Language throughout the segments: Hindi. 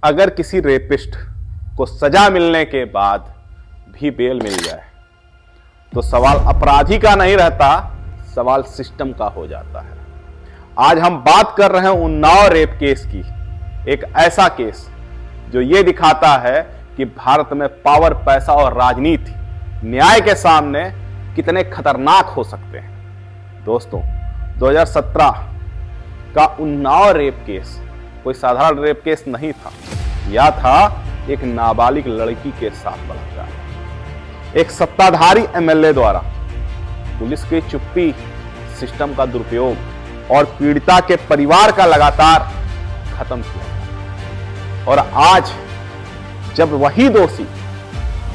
अगर किसी रेपिस्ट को सजा मिलने के बाद भी बेल मिल जाए तो सवाल अपराधी का नहीं रहता, सवाल सिस्टम का हो जाता है। आज हम बात कर रहे हैं उन्नाव रेप केस की, एक ऐसा केस जो ये दिखाता है कि भारत में पावर, पैसा और राजनीति न्याय के सामने कितने खतरनाक हो सकते हैं। दोस्तों, 2017 का उन्नाव रेप केस कोई साधारण रेप केस नहीं था। यह था एक नाबालिग लड़की के साथ बलात्कार। एक सत्ताधारी एमएलए द्वारा पुलिस की चुप्पी, सिस्टम का दुरुपयोग और पीड़िता के परिवार का लगातार खत्म किया। और आज जब वही दोषी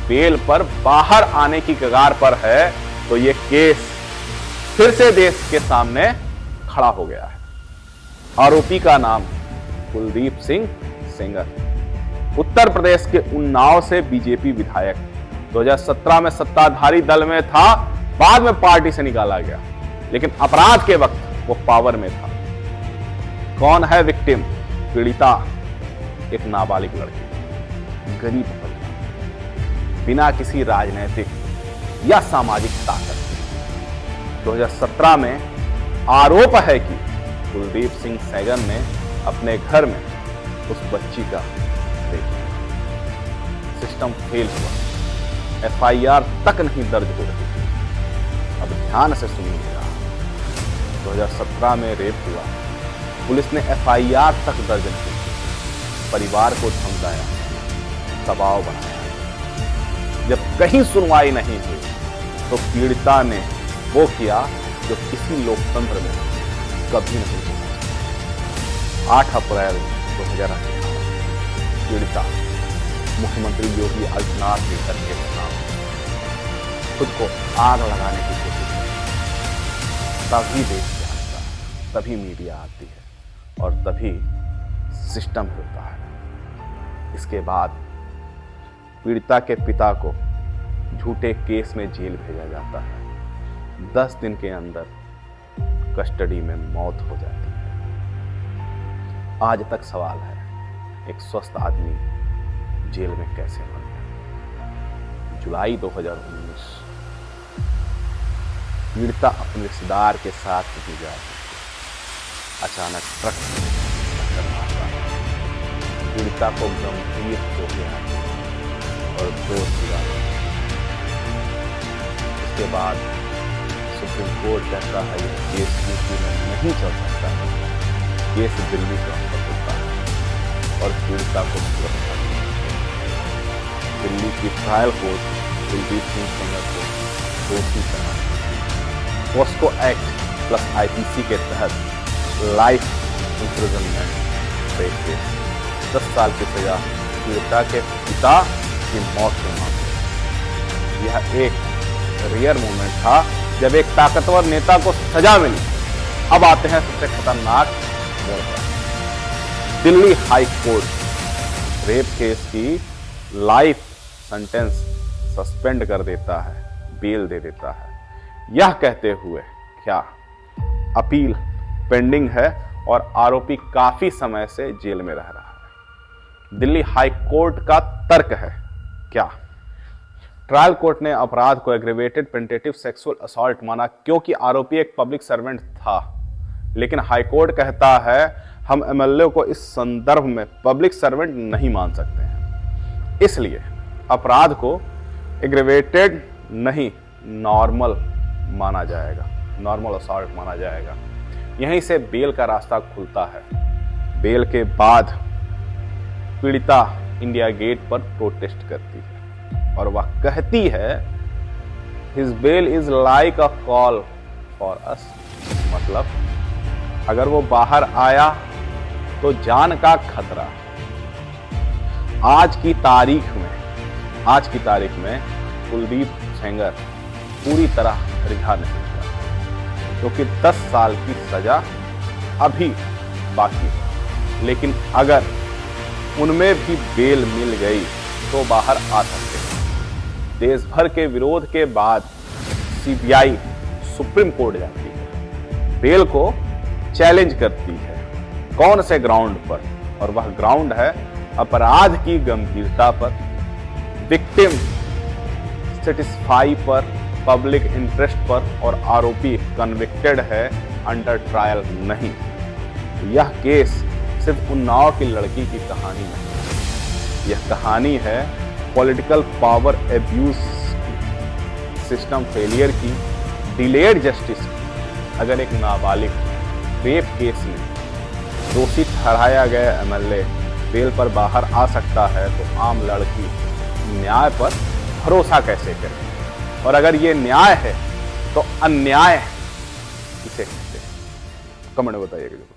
बेल पर बाहर आने की कगार पर है तो यह केस फिर से देश के सामने खड़ा हो गया है। आरोपी का नाम कुलदीप सिंह सेंगर, उत्तर प्रदेश के उन्नाव से बीजेपी विधायक, 2017 में सत्ताधारी दल में था, बाद में पार्टी से निकाला गया, लेकिन अपराध के वक्त वो पावर में था। कौन है विक्टिम? पीड़िता एक नाबालिग लड़की, गरीब परिवार, बिना किसी राजनीतिक या सामाजिक ताकत के। 2017 में आरोप है कि कुलदीप सिंह सेंगर ने अपने घर में उस बच्ची का रेप किया। सिस्टम फेल हुआ, एफआईआर तक नहीं दर्ज हो रही। अब ध्यान से सुनिएगा, 2017 में रेप हुआ, पुलिस ने एफआईआर तक दर्ज नहीं की, परिवार को धमकाया, दबाव बनाया। जब कहीं सुनवाई नहीं हुई तो पीड़िता ने वो किया जो किसी लोकतंत्र में कभी नहीं हुआ। 8 अप्रैल 2018 पीड़िता मुख्यमंत्री योगी आदित्यनाथ के घर के सामने खुद को आग लगाने की कोशिश की। तभी देश जानता है, तभी मीडिया आती है और तभी सिस्टम होता है। इसके बाद पीड़िता के पिता को झूठे केस में जेल भेजा जाता है। 10 दिन के अंदर कस्टडी में मौत हो जाती है। आज तक सवाल है, एक स्वस्थ आदमी जेल में कैसे मर गया। जुलाई 2019 पीड़िता अपने रिश्तेदार के साथ कहीं जा रही थी, अचानक ट्रक टक्कर मारता है। पीड़िता को गंभीर चोटें आती और 2 सिर। इसके बाद सुप्रीम कोर्ट कहता है यह केस यूपी में नहीं चल सकता है, केस दिल्ली ट्रांसफर होता है और पीड़िता को सुरक्षा दिल्ली की ट्रायल कोर्ट कुलदीप सिंह सेंगर को दोषी करार। पॉस्को एक्ट प्लस आईपीसी के तहत लाइफ इम्प्रिजनमेंट केस, 10 साल की सजा पीड़िता के पिता की मौत के मामले। यह एक रेयर मोमेंट था जब एक ताकतवर नेता को सजा मिली। अब आते हैं सबसे खतरनाक मोड़ पर। Delhi high court rape case की लाइफ सेंटेंस सस्पेंड कर देता है, बेल दे देता है, यह कहते हुए क्या अपील पेंडिंग है और आरोपी काफी समय से जेल में रह रहा है। दिल्ली हाई कोर्ट का तर्क है क्या? ट्रायल कोर्ट ने अपराध को एग्रीवेटेड पेंटेटिव सेक्सुअल असॉल्ट माना क्योंकि आरोपी एक पब्लिक सर्वेंट था, लेकिन हाईकोर्ट कहता है हम एमएलए को इस संदर्भ में पब्लिक सर्वेंट नहीं मान सकते हैं, इसलिए अपराध को एग्रीवेटेड नहीं नॉर्मल माना जाएगा, नॉर्मल असॉल्ट माना जाएगा। यहीं से बेल का रास्ता खुलता है। बेल के बाद पीड़िता इंडिया गेट पर प्रोटेस्ट करती है और वह कहती है his bell is like a call for us, मतलब अगर वो बाहर आया तो जान का खतरा। आज की तारीख में कुलदीप सेंगर पूरी तरह रिहा नहीं हुआ क्योंकि 10 साल की सजा अभी बाकी है, लेकिन अगर उनमें भी बेल मिल गई तो बाहर आ सकते हैं। देश भर के विरोध के बाद सीबीआई सुप्रीम कोर्ट जाती है, बेल को चैलेंज करती है। कौन से ग्राउंड पर? और वह ग्राउंड है अपराध की गंभीरता पर, विक्टिम सेटिस्फाई पर, पब्लिक इंटरेस्ट पर और आरोपी कन्विक्टेड है, अंडर ट्रायल नहीं। यह केस सिर्फ उन्नाव की लड़की की कहानी नहीं, यह कहानी है पॉलिटिकल पावर एब्यूज की, सिस्टम फेलियर की, डिलेड जस्टिस की। अगर एक नाबालिग रेप केस में दोषी ठहराया गया एमएलए बेल पर बाहर आ सकता है तो आम लड़की न्याय पर भरोसा कैसे करे? और अगर ये न्याय है तो अन्याय किसे कहते हैं? कमेंट में बताइएगा।